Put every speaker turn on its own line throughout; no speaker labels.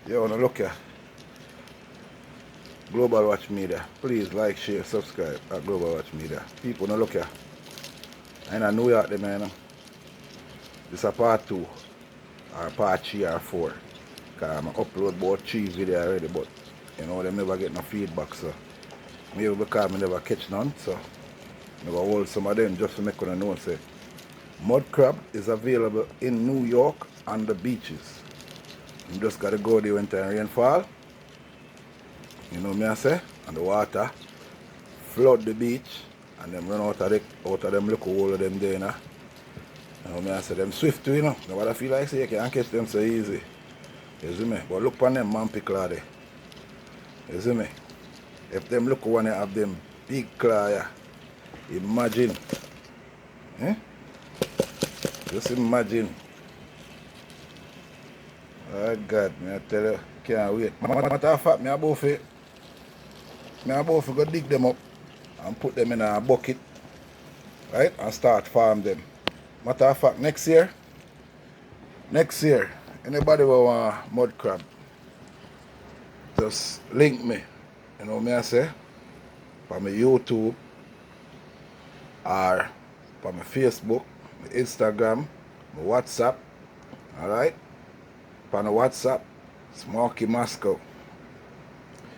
Yo, now look here. Global Watch Media. Please like, share, subscribe at Global Watch Media. People, now look here. I'm in New York, man. This is a part 2 or part 3 or 4. Because I upload about 3 videos already, but you know, they never get no feedback, so maybe because I never catch none, so I never hold some of them just to make them know, say, mud crab is available in New York on the beaches. You just gotta go there when time rainfall. You know me I say? And the water flood the beach and them run out of them little hole of them there, you know. You know me I say them swift too, you know. Nobody feel like say you can't catch them so easy. You see me? But look on them man claw there. You see me? If them look one have them big claw, yeah, imagine. Eh? Just imagine. Oh God, me I tell you, can't wait. Matter of fact, me about to go dig them up and put them in a bucket, right? And start farm them. Matter of fact, next year, anybody will want mud crab, just link me. You know me I say? For my YouTube or for my Facebook, my Instagram, my WhatsApp. Alright? For the WhatsApp, it's Marky Moscow.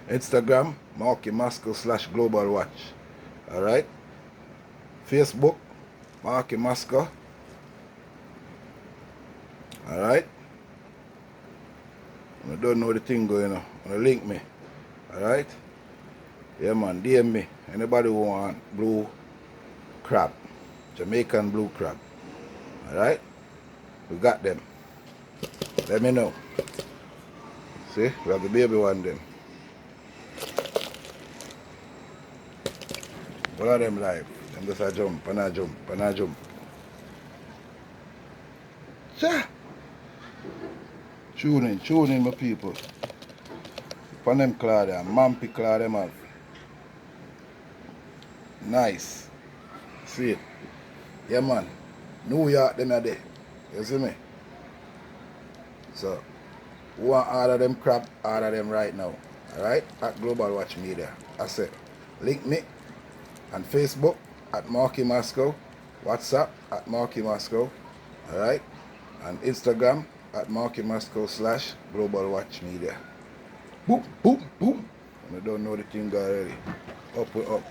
Instagram, Marky Moscow / Global Watch. Alright? Facebook, Marky Moscow. Alright? I don't know the thing going on. Link me. Alright? Yeah man, DM me. Anybody who want blue crab. Jamaican blue crab. Alright? We got them. Let me know. See? We have the baby one them. All of them live. Them just a jump and a jump and a jump. Cha! Tune in my people. Upon them claw there, Mampy claw them have. Nice. See it? Yeah man. New York them are there. You see me? So, who want order them crab, order them right now. Alright? At Global Watch Media. I said, link me on Facebook at Marky Moscow. WhatsApp at Marky Moscow. Alright? And Instagram at Marky Moscow / Global Watch Media. Boom, boom, boom. And I don't know the thing already. Up, we up.